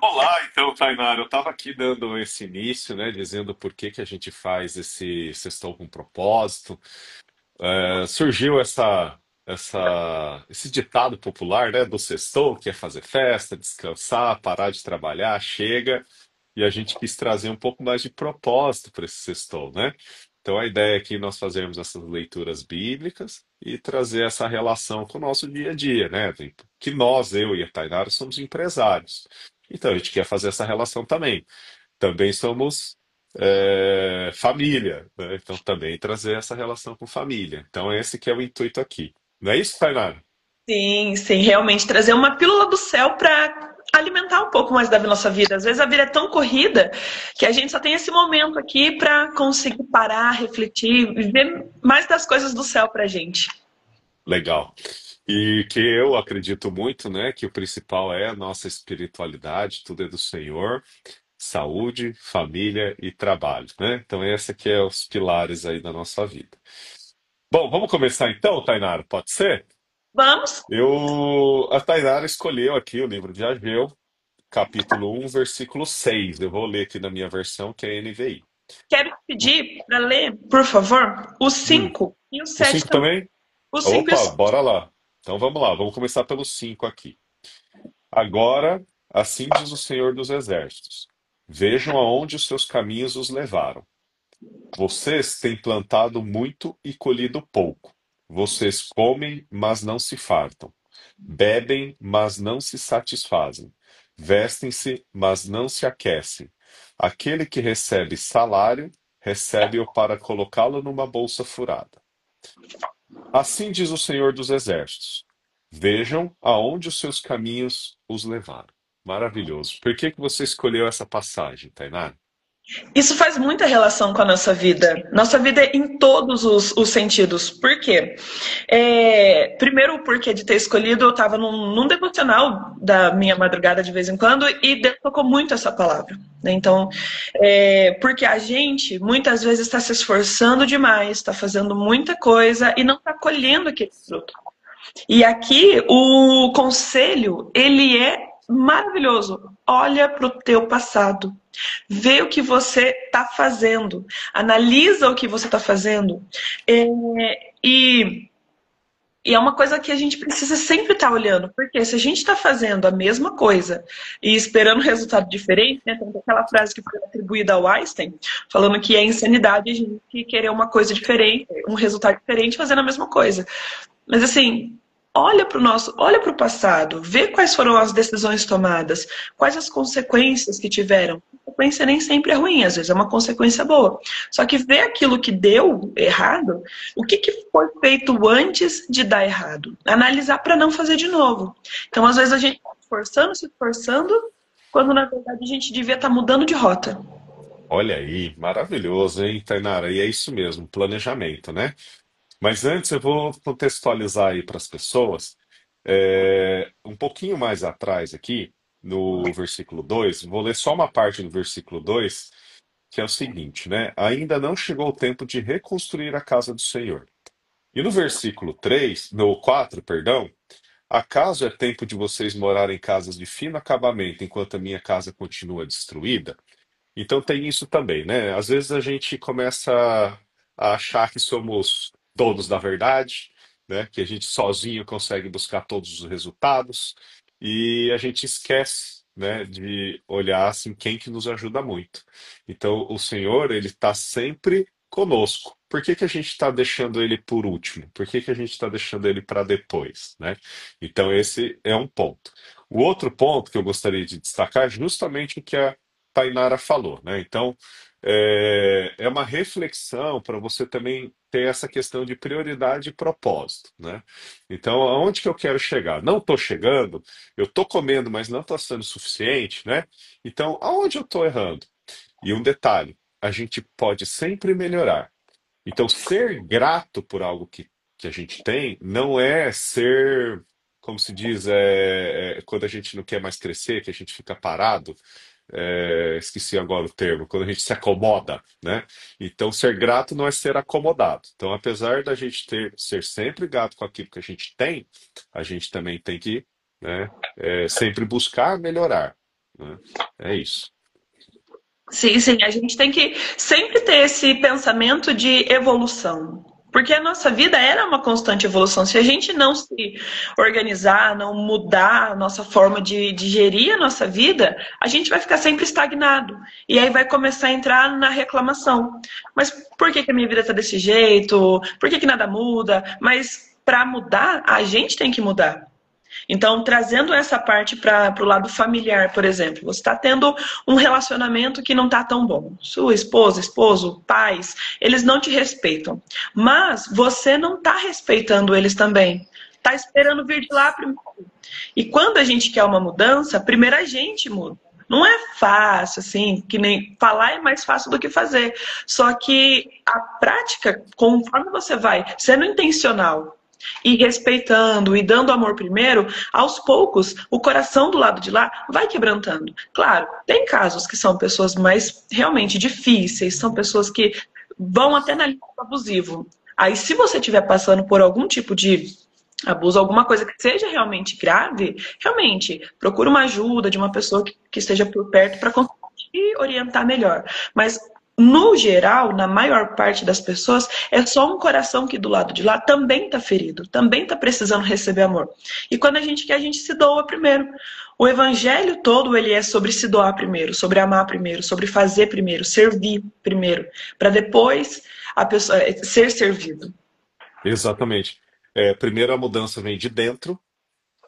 Olá, então, Tainara, eu estava aqui dando esse início, né, dizendo por que que a gente faz esse Sextou com propósito. Surgiu esse ditado popular, né, do sextou, que é fazer festa, descansar, parar de trabalhar, chega, e a gente quis trazer um pouco mais de propósito para esse sextou, né? Então a ideia é que nós fazermos essas leituras bíblicas e trazer essa relação com o nosso dia a dia, né? Que nós, eu e a Tainara, somos empresários. Então a gente quer fazer essa relação também. Também somos família, né? Então também trazer essa relação com família. Então esse que é o intuito aqui. Não é isso, Tainara? Sim, sim, realmente trazer uma pílula do céu para alimentar um pouco mais da nossa vida. Às vezes a vida é tão corrida que a gente só tem esse momento aqui para conseguir parar, refletir, viver mais das coisas do céu pra gente. Legal. E que eu acredito muito, né, que o principal é a nossa espiritualidade, tudo é do Senhor, saúde, família e trabalho, né? Então esse aqui é os pilares aí da nossa vida. Bom, vamos começar então, Tainara, pode ser? Vamos? A Tainara escolheu aqui o livro de Ageu, capítulo 1, versículo 6. Eu vou ler aqui na minha versão, que é NVI. Quero te pedir para ler, por favor, o Hum, 5 e o o 7 5 também. também? O 5 e o Opa, 7. bora lá. Então vamos lá, vamos começar pelo 5 aqui. Agora, assim diz o Senhor dos Exércitos: vejam aonde os seus caminhos os levaram. Vocês têm plantado muito e colhido pouco. Vocês comem, mas não se fartam. Bebem, mas não se satisfazem. Vestem-se, mas não se aquecem. Aquele que recebe salário, recebe-o para colocá-lo numa bolsa furada. Assim diz o Senhor dos Exércitos: vejam aonde os seus caminhos os levaram. Maravilhoso. Por que que você escolheu essa passagem, Tainá? Isso faz muita relação com a nossa vida. Nossa vida é em todos os sentidos. Por quê? Primeiro, o porquê de ter escolhido, eu estava num devocional da minha madrugada de vez em quando e Deus tocou muito essa palavra. Né? Então, porque a gente muitas vezes está se esforçando demais, está fazendo muita coisa e não está colhendo aquele fruto. E aqui o conselho, ele é maravilhoso. Olha para o teu passado. Vê o que você está fazendo. Analisa o que você está fazendo. É, e, e é uma coisa que a gente precisa sempre estar olhando. Porque se a gente está fazendo a mesma coisa e esperando um resultado diferente, né? Tem aquela frase que foi atribuída ao Einstein, falando que é insanidade a gente querer uma coisa diferente, um resultado diferente fazendo a mesma coisa. Mas assim, olha para o passado, vê quais foram as decisões tomadas, quais as consequências que tiveram. A consequência nem sempre é ruim, às vezes é uma consequência boa. Só que vê aquilo que deu errado, o que, que foi feito antes de dar errado. Analisar para não fazer de novo. Então, às vezes, a gente está se esforçando, quando na verdade a gente devia estar mudando de rota. Olha aí, maravilhoso, hein, Tainara? E é isso mesmo, planejamento, né? Mas antes eu vou contextualizar aí para as pessoas, um pouquinho mais atrás aqui, no versículo 2. Vou ler só uma parte do versículo 2, que é o seguinte, né? Ainda não chegou o tempo de reconstruir a casa do Senhor. E no versículo 3, no 4, perdão, acaso é tempo de vocês morarem em casas de fino acabamento enquanto a minha casa continua destruída? Então tem isso também, né? Às vezes a gente começa a achar que somos donos da verdade, né? Que a gente sozinho consegue buscar todos os resultados e a gente esquece, né, de olhar assim quem que nos ajuda muito. Então o Senhor, ele está sempre conosco. Por que que a gente está deixando ele por último? Por que que a gente está deixando ele para depois, né? Então esse é um ponto. O outro ponto que eu gostaria de destacar é justamente o que a Tainara falou, né? Então, é uma reflexão para você também ter essa questão de prioridade e propósito, né? Então, aonde que eu quero chegar? Não estou chegando, eu estou comendo, mas não está sendo suficiente, né? Então, aonde eu estou errando? E um detalhe, a gente pode sempre melhorar. Então, ser grato por algo que a gente tem não é ser, como se diz, quando a gente não quer mais crescer, que a gente fica parado. Esqueci agora o termo, quando a gente se acomoda, né? Então, ser grato não é ser acomodado. Então, apesar da gente ser sempre grato com aquilo que a gente tem também tem que, né, sempre buscar melhorar. né? É isso. Sim, sim, a gente tem que sempre ter esse pensamento de evolução. Porque a nossa vida era uma constante evolução. Se a gente não se organizar, não mudar a nossa forma de gerir a nossa vida, a gente vai ficar sempre estagnado. E aí vai começar a entrar na reclamação. Mas por que, que a minha vida está desse jeito? Por que, que nada muda? Mas para mudar, a gente tem que mudar. Então, trazendo essa parte para o lado familiar, por exemplo, você está tendo um relacionamento que não está tão bom. Sua esposa, esposo, pais, eles não te respeitam. Mas você não está respeitando eles também. Está esperando vir de lá primeiro. E quando a gente quer uma mudança, primeiro a gente muda. Não é fácil, assim, que nem falar é mais fácil do que fazer. Só que a prática, conforme você vai sendo intencional e respeitando e dando amor primeiro, aos poucos o coração do lado de lá vai quebrantando. Claro, tem casos que são pessoas mais realmente difíceis, são pessoas que vão até na linha do abusivo. Aí, se você estiver passando por algum tipo de abuso, alguma coisa que seja realmente grave, realmente procura uma ajuda de uma pessoa que esteja por perto para conseguir orientar melhor. Mas no geral, na maior parte das pessoas, é só um coração que do lado de lá também está ferido, também está precisando receber amor. E quando a gente quer, a gente se doa primeiro. O evangelho todo ele é sobre se doar primeiro, sobre amar primeiro, sobre fazer primeiro, servir primeiro, para depois a pessoa ser servido. Exatamente. Primeiro a mudança vem de dentro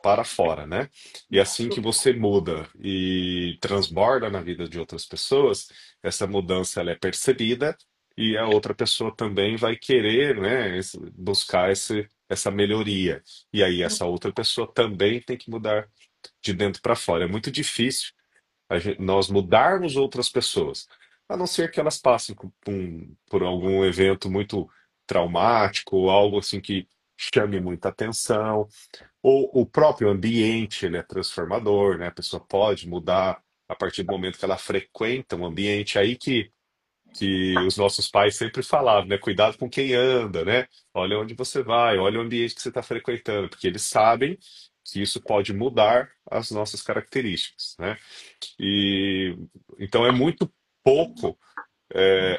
para fora, né? E assim que você muda e transborda na vida de outras pessoas, essa mudança ela é percebida e a outra pessoa também vai querer, né, buscar essa melhoria. E aí essa outra pessoa também tem que mudar de dentro para fora. É muito difícil nós mudarmos outras pessoas, a não ser que elas passem por algum evento muito traumático, ou algo assim que chame muita atenção, ou o próprio ambiente, ele é transformador, né? A pessoa pode mudar a partir do momento que ela frequenta um ambiente aí que os nossos pais sempre falavam, né? Cuidado com quem anda, né? Olha onde você vai, olha o ambiente que você está frequentando, porque eles sabem que isso pode mudar as nossas características, né? E então é muito pouco,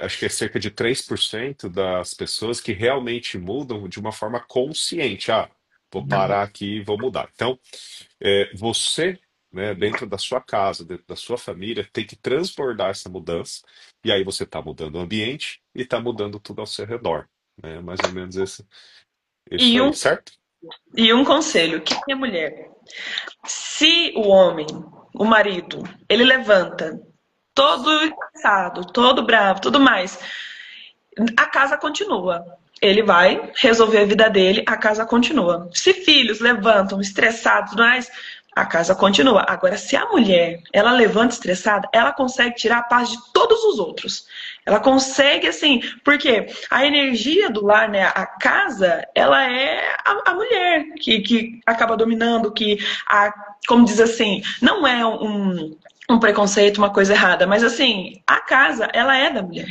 acho que é cerca de 3% das pessoas que realmente mudam de uma forma consciente. Ah, vou parar aqui e vou mudar. Então, você, né, dentro da sua casa, dentro da sua família, tem que transbordar essa mudança. E aí você está mudando o ambiente e está mudando tudo ao seu redor. Né? Mais ou menos isso E aí, um, certo? e um conselho, quem é mulher? Se o homem, o marido, ele levanta todo cansado, todo bravo, tudo mais, a casa continua. Ele vai resolver a vida dele, a casa continua. Se filhos levantam estressados, mas a casa continua. Agora, se a mulher ela levanta estressada, ela consegue tirar a paz de todos os outros. Ela consegue, assim, porque a energia do lar, né, a casa, ela é a mulher que acaba dominando, como diz assim, não é um preconceito, uma coisa errada, mas assim, a casa, ela é da mulher.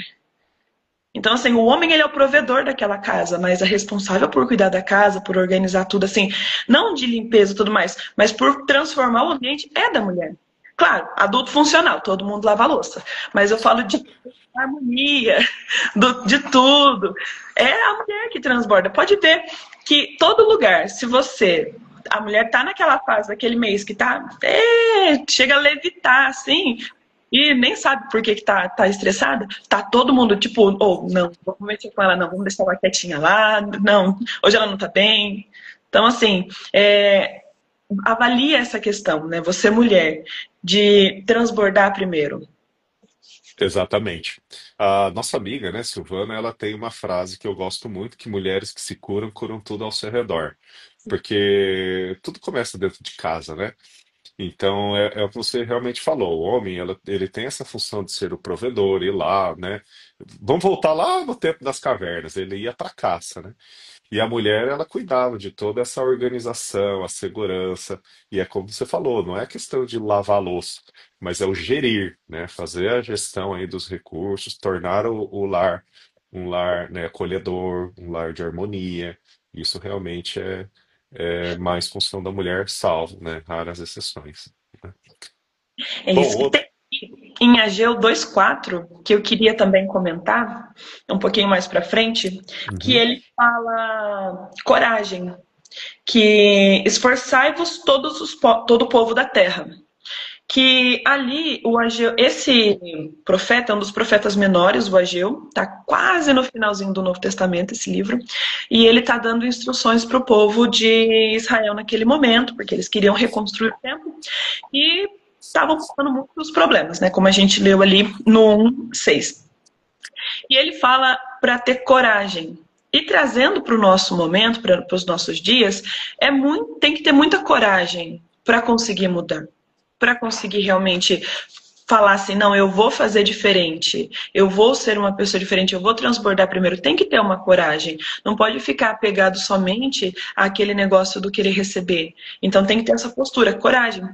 Então, assim, o homem ele é o provedor daquela casa, mas é responsável por cuidar da casa, por organizar tudo, assim, não de limpeza e tudo mais, mas por transformar o ambiente é da mulher. Claro, adulto funcional, todo mundo lava a louça, mas eu falo de harmonia, de tudo. É a mulher que transborda. Pode ver que todo lugar, se você a mulher tá naquela fase daquele mês que tá, chega a levitar, assim, e nem sabe por que, que tá estressada, tá todo mundo tipo, ou não, vou mexer com ela, não, vamos deixar ela quietinha lá, não, hoje ela não tá bem. Então, assim, avalia essa questão, né? Você, mulher, de transbordar primeiro. Exatamente. A nossa amiga, né, Silvana, ela tem uma frase que eu gosto muito, que mulheres que se curam, curam tudo ao seu redor. Porque tudo começa dentro de casa, né? Então, é o que você realmente falou. O homem, ele tem essa função de ser o provedor, ir lá, né? Vamos voltar lá no tempo das cavernas. Ele ia para caça, né? E a mulher, ela cuidava de toda essa organização, a segurança. E é como você falou, não é questão de lavar a louça, mas é o gerir, né? Fazer a gestão aí dos recursos, tornar o lar um lar, né, acolhedor, um lar de harmonia. Isso realmente é mais função da mulher, salvo, né? Raras exceções. Né? É Bom, isso. E outro. tem em Ageu 2:4 que eu queria também comentar, um pouquinho mais para frente, que Uhum. ele fala coragem, que esforçai-vos todo o povo da terra. Que ali o Ageu, esse profeta é um dos profetas menores, o Ageu, está quase no finalzinho do Novo Testamento, esse livro, e ele está dando instruções para o povo de Israel naquele momento, porque eles queriam reconstruir o templo e estavam passando muitos problemas, né? Como a gente leu ali no 1:6. E ele fala para ter coragem. E trazendo para o nosso momento, para os nossos dias, tem que ter muita coragem para conseguir mudar, para conseguir realmente falar assim, não, eu vou fazer diferente, eu vou ser uma pessoa diferente, eu vou transbordar primeiro. Tem que ter uma coragem. Não pode ficar apegado somente àquele negócio do querer receber. Então tem que ter essa postura, coragem.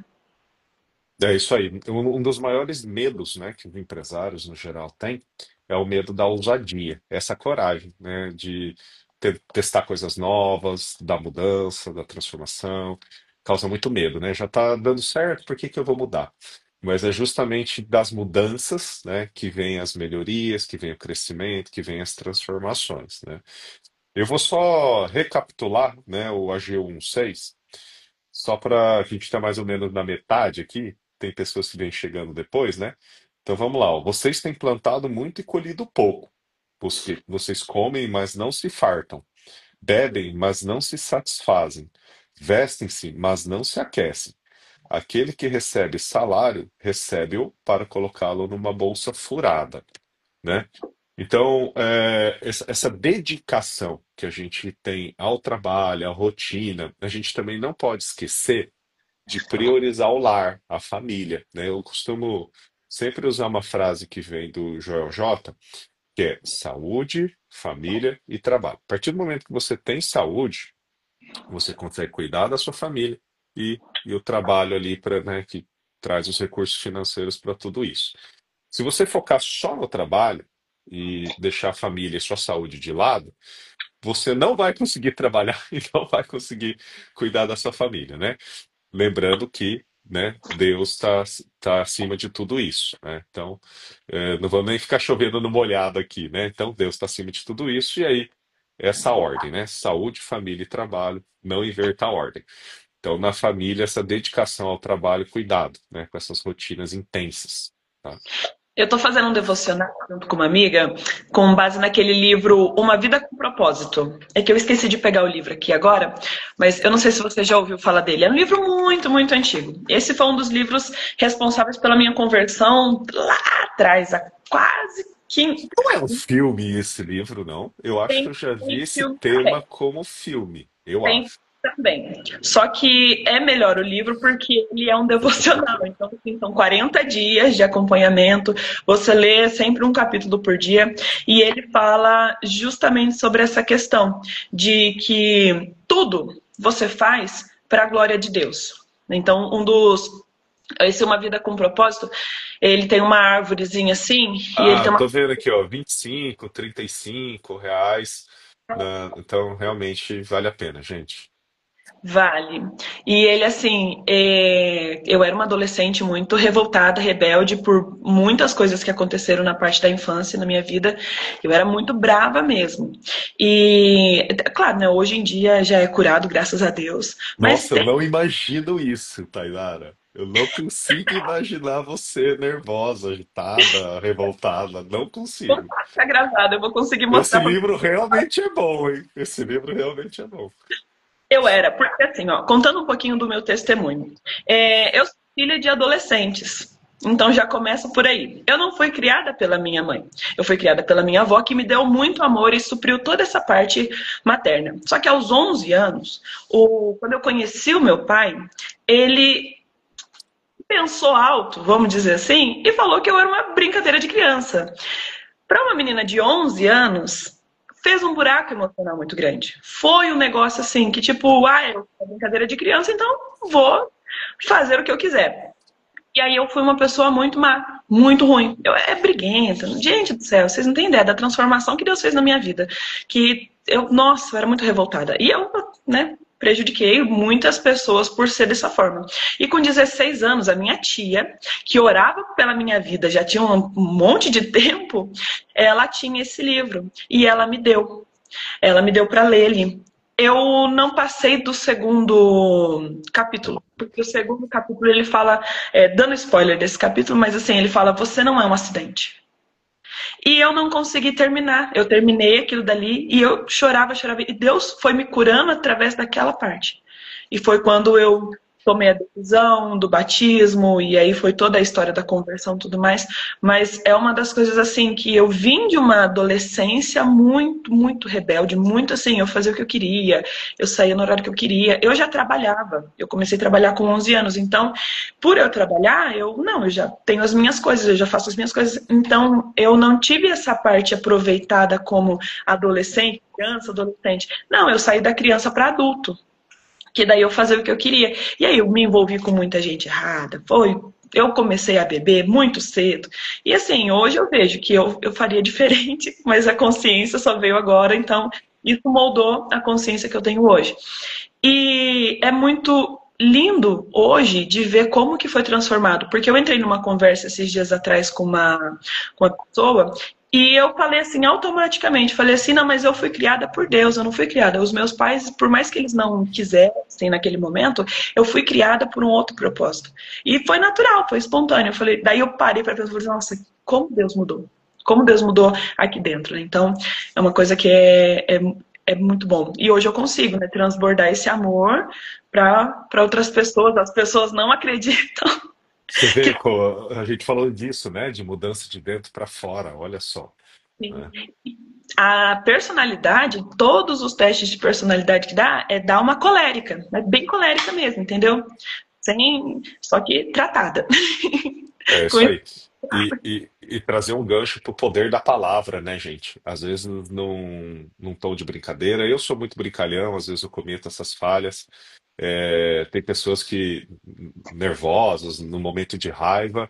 É isso aí. Um dos maiores medos, né, que os empresários no geral têm é o medo da ousadia, essa coragem, né, de testar coisas novas, da mudança, da transformação. Causa muito medo, né? Já está dando certo, por que que eu vou mudar? Mas é justamente das mudanças, né, que vem as melhorias, que vem o crescimento, que vem as transformações, né? Eu vou só recapitular, né, o AG 1.6. Só para a gente estar mais ou menos na metade aqui, tem pessoas que vêm chegando depois, né? Então vamos lá, ó. Vocês têm plantado muito e colhido pouco. Vocês comem, mas não se fartam. Bebem, mas não se satisfazem. Vestem-se, mas não se aquecem. Aquele que recebe salário, recebe-o para colocá-lo numa bolsa furada, né? Então, essa dedicação que a gente tem ao trabalho, à rotina, a gente também não pode esquecer de priorizar o lar, a família, né? Eu costumo sempre usar uma frase que vem do Joel J, que é saúde, família e trabalho. A partir do momento que você tem saúde, você consegue cuidar da sua família e o trabalho ali para, né, que traz os recursos financeiros para tudo isso. Se você focar só no trabalho e deixar a família e sua saúde de lado, você não vai conseguir trabalhar e não vai conseguir cuidar da sua família, né? Lembrando que, né, Deus está acima de tudo isso, né? Então, não vamos nem ficar chovendo no molhado aqui, né? Então, Deus está acima de tudo isso, e aí, essa ordem, né? Saúde, família e trabalho, não inverta a ordem. Então, na família, essa dedicação ao trabalho, cuidado, né, com essas rotinas intensas, tá? Eu estou fazendo um devocional junto com uma amiga, com base naquele livro Uma Vida com Propósito. É que eu esqueci de pegar o livro aqui agora, mas eu não sei se você já ouviu falar dele. É um livro muito, muito antigo. Esse foi um dos livros responsáveis pela minha conversão lá atrás, há quase 15. Não é um filme esse livro, não. Eu acho que eu já vi Tem esse filme tema também. como filme, eu Tem acho. também. Só que é melhor o livro porque ele é um devocional. Então, assim, são 40 dias de acompanhamento. Você lê sempre um capítulo por dia. E ele fala justamente sobre essa questão de que tudo você faz para a glória de Deus. Então, esse é Uma Vida com Propósito, ele tem uma árvorezinha assim, e ele tem Ah, uma. tô vendo aqui, ó, 25, R$ 35. Então, realmente vale a pena, gente. Vale. E ele, assim, eu era uma adolescente muito revoltada, rebelde por muitas coisas que aconteceram na parte da infância, na minha vida. Eu era muito brava mesmo. E, claro, né, hoje em dia já é curado, graças a Deus. Mas Nossa, eu não imagino isso, Tainara. Eu não consigo imaginar você nervosa, agitada, revoltada. Não vou consigo. ficar gravado, eu vou conseguir Esse mostrar para. livro realmente é bom, hein? Esse livro realmente é bom. Eu era, porque assim, ó, contando um pouquinho do meu testemunho. Eu sou filha de adolescentes. Então já começa por aí. Eu não fui criada pela minha mãe. Eu fui criada pela minha avó, que me deu muito amor e supriu toda essa parte materna. Só que aos 11 anos, quando eu conheci o meu pai, ele pensou alto, vamos dizer assim, e falou que eu era uma brincadeira de criança. Para uma menina de 11 anos, fez um buraco emocional muito grande. Foi um negócio assim, que tipo, eu sou brincadeira de criança, então vou fazer o que eu quiser. E aí eu fui uma pessoa muito má, muito ruim. Eu é briguenta. Gente do céu, vocês não têm ideia da transformação que Deus fez na minha vida. Que nossa, eu era muito revoltada. E eu, né? prejudiquei muitas pessoas por ser dessa forma. E com 16 anos, a minha tia, que orava pela minha vida, já tinha um monte de tempo, ela tinha esse livro e ela me deu. Ela me deu para ler ele. Eu não passei do segundo capítulo, porque o segundo capítulo ele fala, dando spoiler desse capítulo, mas assim, ele fala: você não é um acidente. E eu não consegui terminar. Eu terminei aquilo dali e eu chorava, chorava. E Deus foi me curando através daquela parte. E foi quando eu tomei a decisão do batismo, e aí foi toda a história da conversão e tudo mais. Mas é uma das coisas assim que eu vim de uma adolescência muito, muito rebelde, muito assim, eu fazia o que eu queria, eu saía no horário que eu queria. Eu já trabalhava, eu comecei a trabalhar com 11 anos, então por eu trabalhar, eu já tenho as minhas coisas, eu já faço as minhas coisas. Então, eu não tive essa parte aproveitada como adolescente, criança, adolescente. Não, eu saí da criança para adulto, que daí eu fazia o que eu queria. E aí eu me envolvi com muita gente errada, eu comecei a beber muito cedo. E assim, hoje eu vejo que eu faria diferente, mas a consciência só veio agora, então isso moldou a consciência que eu tenho hoje. E é muito lindo hoje de ver como que foi transformado, porque eu entrei numa conversa esses dias atrás com uma pessoa e eu falei assim, automaticamente, falei assim, não, mas eu fui criada por Deus, eu não fui criada. Os meus pais, por mais que eles não quisessem naquele momento, eu fui criada por um outro propósito. E foi natural, foi espontâneo. Eu falei, daí eu parei para pensar, falei, nossa, como Deus mudou. Como Deus mudou aqui dentro, né? Então, é uma coisa que é muito bom. E hoje eu consigo, né, transbordar esse amor para outras pessoas. As pessoas não acreditam Você que vê, a gente falou disso, né? De mudança de dentro para fora, olha só, assim, né? a personalidade, todos os testes de personalidade que dá, dar uma colérica, é bem colérica mesmo, entendeu? Só que tratada. É Com isso isso, aí. E trazer um gancho pro poder da palavra, né, gente? Às vezes num tom de brincadeira. Eu sou muito brincalhão, às vezes eu cometo essas falhas. Tem pessoas que, nervosas, no momento de raiva,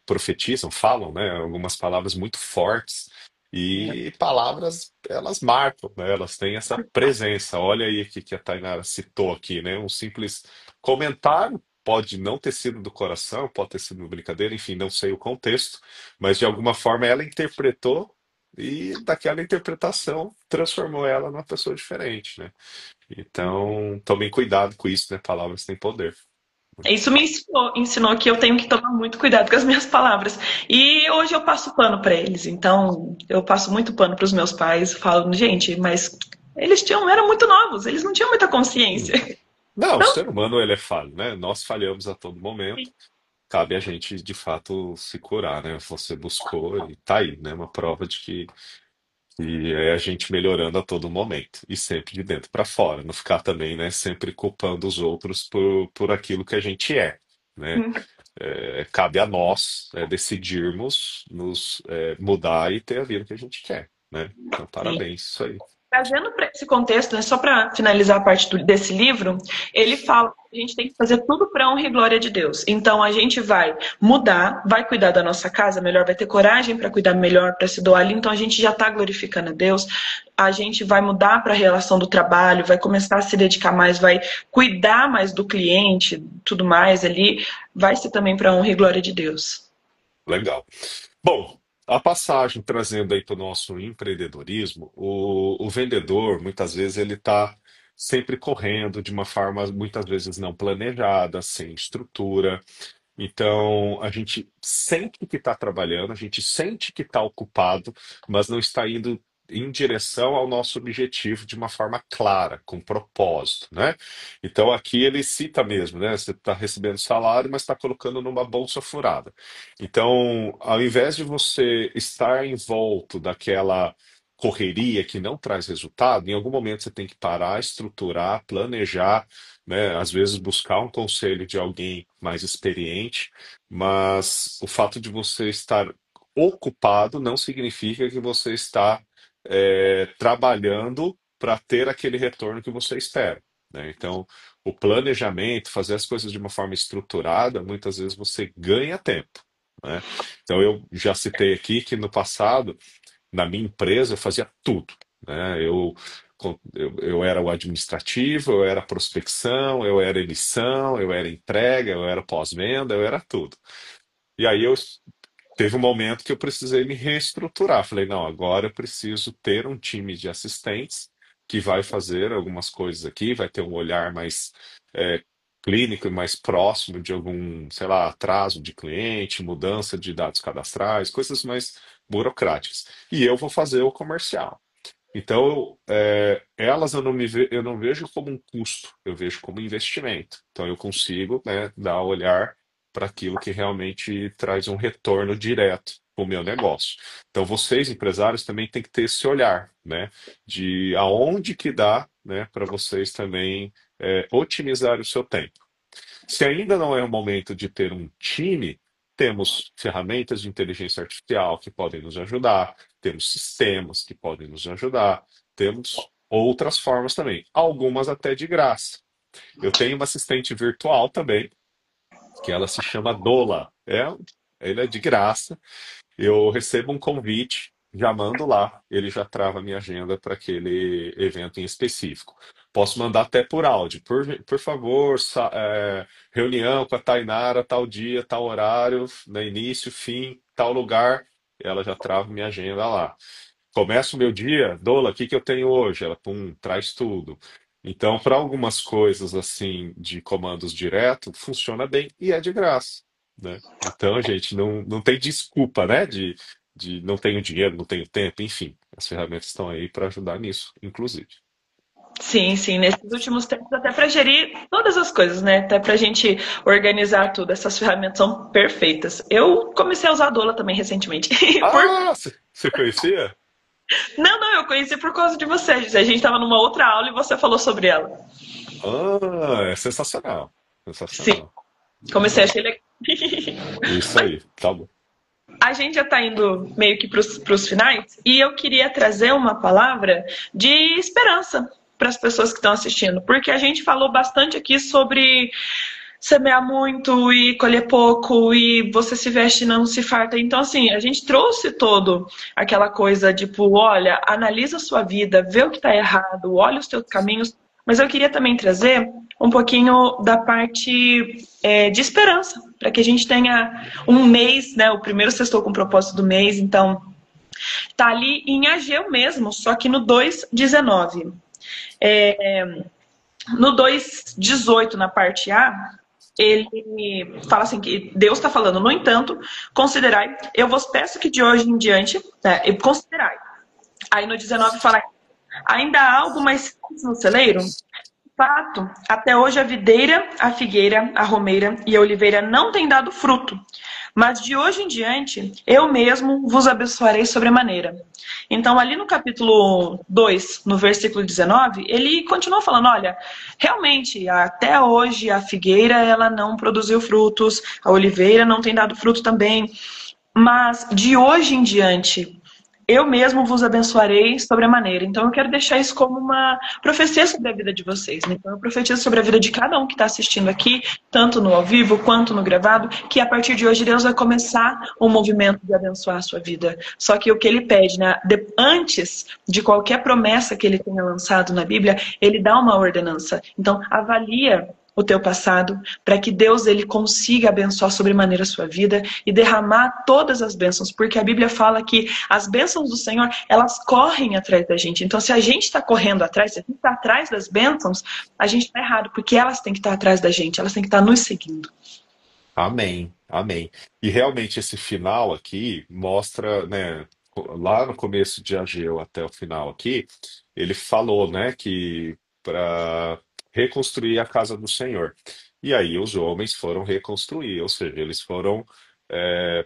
profetizam, falam, né, algumas palavras muito fortes. E palavras, elas marcam, né? Elas têm essa presença. Olha aí o que a Tainara citou aqui, né? Um simples comentário pode não ter sido do coração, pode ter sido uma brincadeira, enfim, não sei o contexto, mas de alguma forma ela interpretou e daquela interpretação transformou ela numa pessoa diferente, né? Então, tomem cuidado com isso, né? Palavras têm poder. isso me ensinou que eu tenho que tomar muito cuidado com as minhas palavras. E hoje eu passo pano para eles. Então, eu passo muito pano para os meus pais, falo, gente, mas eram muito novos, eles não tinham muita consciência. Não, o Então, ser humano ele é falho, né? Nós falhamos a todo momento. Cabe a gente de fato se curar, né? Você buscou e tá aí, né? Uma prova de que é a gente melhorando a todo momento e sempre de dentro para fora, não ficar também, né? Sempre culpando os outros por aquilo que a gente é, né? Cabe a nós decidirmos nos mudar e ter a vida que a gente quer, né? Então, sim. parabéns, isso aí. Trazendo para esse contexto, né, só para finalizar a parte desse livro, ele fala que a gente tem que fazer tudo para a honra e glória de Deus. Então a gente vai mudar, vai cuidar da nossa casa melhor, vai ter coragem para cuidar melhor, para se doar ali. Então a gente já está glorificando a Deus. A gente vai mudar para a relação do trabalho, vai começar a se dedicar mais, vai cuidar mais do cliente, tudo mais ali. Vai ser também para a honra e glória de Deus. Legal. Bom, a passagem trazendo aí para o nosso empreendedorismo, o vendedor, muitas vezes, ele está sempre correndo de uma forma, muitas vezes, não planejada, sem estrutura. Então, a gente sente que está trabalhando, a gente sente que está ocupado, mas não está indo em direção ao nosso objetivo de uma forma clara, com propósito, né? Então, aqui ele cita mesmo, né? Você está recebendo salário, mas está colocando numa bolsa furada. Então, ao invés de você estar envolto daquela correria que não traz resultado, em algum momento você tem que parar, estruturar, planejar, né? Às vezes buscar um conselho de alguém mais experiente, mas o fato de você estar ocupado não significa que você está trabalhando para ter aquele retorno que você espera, né? Então, o planejamento, fazer as coisas de uma forma estruturada, muitas vezes você ganha tempo, né? Então, eu já citei aqui que no passado, na minha empresa, eu fazia tudo, né? Eu eu era o administrativo, eu era prospecção, eu era emissão, eu era entrega, eu era pós-venda, eu era tudo. E aí teve um momento que eu precisei me reestruturar. Falei, não, agora eu preciso ter um time de assistentes que vai fazer algumas coisas aqui, vai ter um olhar mais é, clínico e mais próximo de algum, sei lá, atraso de cliente, mudança de dados cadastrais, coisas mais burocráticas. E eu vou fazer o comercial. Então, elas eu não vejo como um custo, eu vejo como investimento. Então, eu consigo, né, dar olhar para aquilo que realmente traz um retorno direto para o meu negócio. Então, vocês, empresários, também têm que ter esse olhar, né, de aonde que dá, né, para vocês também otimizar o seu tempo. Se ainda não é o momento de ter um time, temos ferramentas de inteligência artificial que podem nos ajudar, temos sistemas que podem nos ajudar, temos outras formas também, algumas até de graça. Eu tenho uma assistente virtual também, que ela se chama Dola. Ele é de graça, eu recebo um convite, já mando lá, ele já trava a minha agenda para aquele evento em específico. Posso mandar até por áudio. Por favor, reunião com a Tainara, tal dia, tal horário, né, início, fim, tal lugar. Ela já trava minha agenda lá. Começa o meu dia, Dola, o que que eu tenho hoje? Ela, pum, traz tudo. Então, para algumas coisas assim de comandos direto, funciona bem e é de graça, né? Então, gente, não tem desculpa, né? De não tenho dinheiro, não tenho tempo, enfim. As ferramentas estão aí para ajudar nisso, inclusive. Sim, sim, nesses últimos tempos, até para gerir todas as coisas, né? Até para a gente organizar tudo, essas ferramentas são perfeitas. Eu comecei a usar a Dola também recentemente. Por... Ah, você conhecia? Não, não, eu conheci por causa de você. A gente estava numa outra aula e você falou sobre ela. Ah, é sensacional. Sim, Sensacional. comecei a Legal. achar legal. Isso aí, tá bom. A gente já está indo meio que para os finais e eu queria trazer uma palavra de esperança para as pessoas que estão assistindo, porque a gente falou bastante aqui sobre semear muito e colher pouco e você se veste e não se farta. Então, assim, a gente trouxe todo aquela coisa, tipo, olha, analisa a sua vida, vê o que está errado, olha os teus caminhos. Mas eu queria também trazer um pouquinho da parte de esperança, para que a gente tenha um mês, né? O primeiro sextou com o propósito do mês, então tá ali em Ageu mesmo, só que no 2:19. No 2:18, na parte A, ele fala assim que Deus está falando, no entanto, considerai, eu vos peço que de hoje em diante, né, considerai. Aí no 19 fala, ainda há algo mais no celeiro? De fato, até hoje a videira, a figueira, a romeira e a oliveira não têm dado fruto. Mas de hoje em diante, eu mesmo vos abençoarei sobremaneira. Então, ali no capítulo 2, no versículo 19, ele continua falando, olha, realmente, até hoje a figueira ela não produziu frutos, a oliveira não tem dado fruto também, mas de hoje em diante, eu mesmo vos abençoarei sobremaneira. Então, eu quero deixar isso como uma profecia sobre a vida de vocês. Né? Então, eu profetizo sobre a vida de cada um que está assistindo aqui, tanto no ao vivo quanto no gravado, que a partir de hoje Deus vai começar um movimento de abençoar a sua vida. Só que o que ele pede, né? Antes de qualquer promessa que ele tenha lançado na Bíblia, ele dá uma ordenança. Então, avalia o teu passado, para que Deus ele consiga abençoar sobremaneira a sua vida e derramar todas as bênçãos, porque a Bíblia fala que as bênçãos do Senhor, elas correm atrás da gente. Então, se a gente está correndo atrás, se a gente está atrás das bênçãos, a gente está errado, porque elas têm que estar atrás da gente, elas têm que estar nos seguindo. Amém, amém. E realmente esse final aqui mostra, né, lá no começo de Ageu até o final aqui, ele falou, né, que para reconstruir a casa do Senhor. E aí os homens foram reconstruir, ou seja, eles foram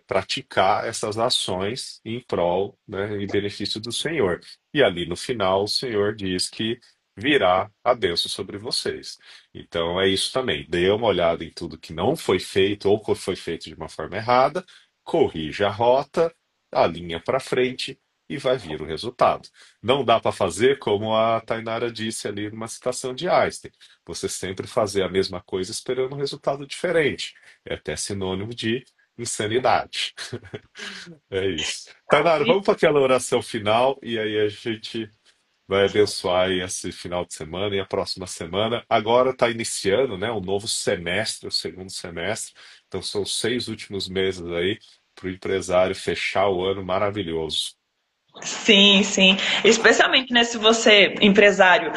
praticar essas ações em prol, né, em benefício do Senhor. E ali no final o Senhor diz que virá a bênção sobre vocês. Então é isso também. Dê uma olhada em tudo que não foi feito ou que foi feito de uma forma errada, corrija a rota, alinha para frente e vai vir o resultado. Não dá para fazer como a Tainara disse ali numa citação de Einstein. Você sempre fazer a mesma coisa esperando um resultado diferente. É até sinônimo de insanidade. É isso. Tainara, vamos para aquela oração final e aí a gente vai abençoar aí esse final de semana e a próxima semana. Agora está iniciando, né, um novo semestre, o segundo semestre. Então são os 6 últimos meses aí para o empresário fechar o ano maravilhoso. Sim, sim. Especialmente, né, se você, empresário,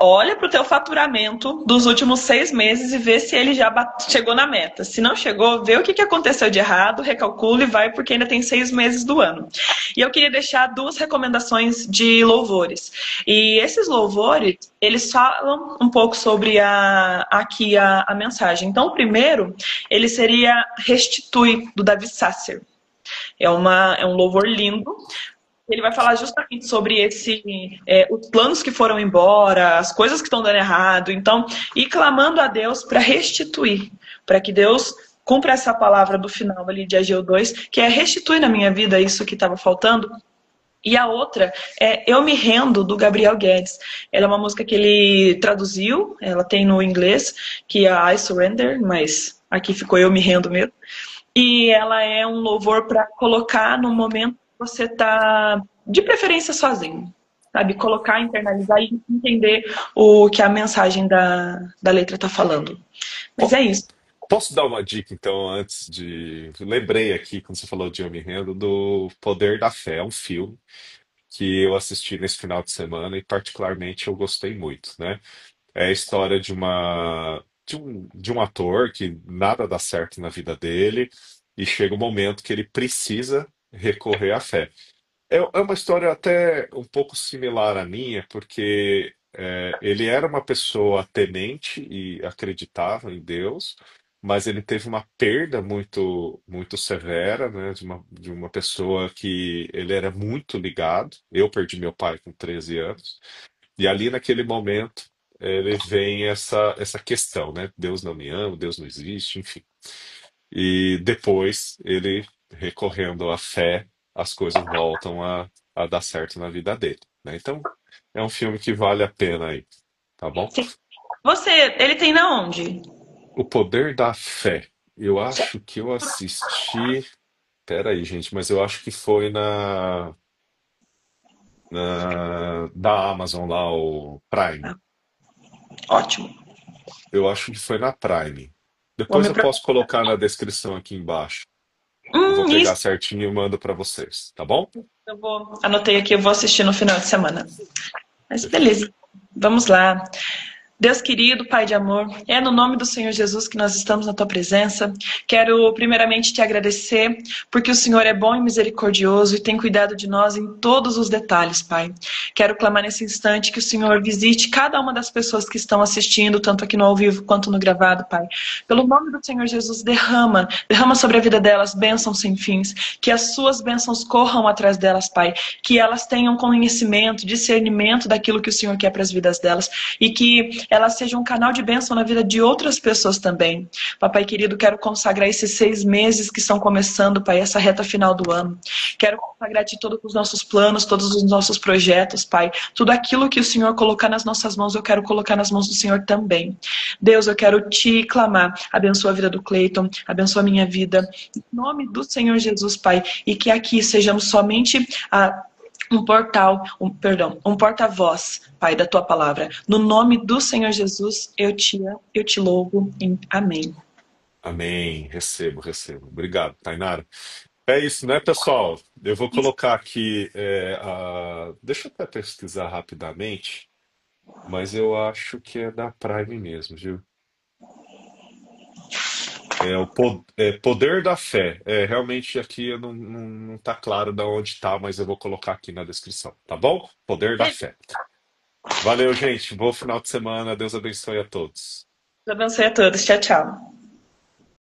olha para o teu faturamento dos últimos 6 meses e vê se ele já chegou na meta. Se não chegou, vê o que aconteceu de errado, recalcula e vai, porque ainda tem 6 meses do ano. E eu queria deixar duas recomendações de louvores. E esses louvores, eles falam um pouco sobre a mensagem. Então, o primeiro, ele seria Restitui, do Davi Sasser. É um louvor lindo. Ele vai falar justamente sobre os planos que foram embora, as coisas que estão dando errado. Então, e clamando a Deus para restituir, para que Deus cumpra essa palavra do final ali de Ageu 2, que é restituir na minha vida isso que estava faltando. E a outra é Eu Me Rendo, do Gabriel Guedes. Ela é uma música que ele traduziu, ela tem no inglês, que é I Surrender, mas aqui ficou Eu Me Rendo mesmo. E ela é um louvor para colocar no momento que você tá, de preferência, sozinho. Sabe? Colocar, internalizar e entender o que a mensagem da letra está falando. Mas Po- é isso. Posso dar uma dica, então, antes de. Lembrei aqui, quando você falou de Eu Me Rendo, do Poder da Fé. É um filme que eu assisti nesse final de semana e, particularmente, eu gostei muito, né? É a história de um ator que nada dá certo na vida dele e chega um momento que ele precisa recorrer à fé. É uma história até um pouco similar à minha, porque ele era uma pessoa temente e acreditava em Deus, mas ele teve uma perda muito, muito severa, né, de uma pessoa que ele era muito ligado. Eu perdi meu pai com 13 anos. E ali naquele momento ele vem essa questão, né? Deus não me ama, Deus não existe, enfim. E depois ele recorrendo à fé, as coisas voltam a dar certo na vida dele, né? Então é um filme que vale a pena aí, tá bom? Sim. Ele tem na onde? O Poder da Fé. Eu acho que eu assisti. Pera aí, gente, mas eu acho que foi da Amazon lá, o Prime. Ah, ótimo. Eu acho que foi na Prime. Vou Depois me eu posso colocar na descrição aqui embaixo. Eu vou pegar Isso. certinho e mando para vocês, tá bom? Anotei aqui, eu vou assistir no final de semana. Mas Perfeito. beleza. Vamos lá. Deus querido, Pai de amor, é no nome do Senhor Jesus que nós estamos na tua presença. Quero primeiramente te agradecer, porque o Senhor é bom e misericordioso e tem cuidado de nós em todos os detalhes, Pai. Quero clamar nesse instante que o Senhor visite cada uma das pessoas que estão assistindo, tanto aqui no ao vivo quanto no gravado, Pai. Pelo nome do Senhor Jesus, derrama sobre a vida delas bênçãos sem fins, que as suas bênçãos corram atrás delas, Pai, que elas tenham conhecimento, discernimento daquilo que o Senhor quer para as vidas delas e que ela seja um canal de bênção na vida de outras pessoas também. Papai querido, quero consagrar esses 6 meses que estão começando, Pai, essa reta final do ano. Quero consagrar de todos os nossos planos, todos os nossos projetos, Pai. Tudo aquilo que o Senhor colocar nas nossas mãos, eu quero colocar nas mãos do Senhor também. Deus, eu quero te clamar. Abençoa a vida do Cleiton, abençoa a minha vida. Em nome do Senhor Jesus, Pai. E que aqui sejamos somente um porta-voz, Pai, da tua palavra. No nome do Senhor Jesus, eu te louvo. Amém. Amém. Recebo, recebo. Obrigado, Tainara. É isso, né, pessoal? Eu vou colocar aqui. Deixa eu até pesquisar rapidamente, mas eu acho que é da Prime mesmo, viu? Poder da Fé. Realmente aqui eu não tá claro de onde tá, mas eu vou colocar aqui na descrição, tá bom? Poder da Deus Fé. Valeu, gente. Bom final de semana. Deus abençoe a todos. abençoe a todos. Tchau, tchau.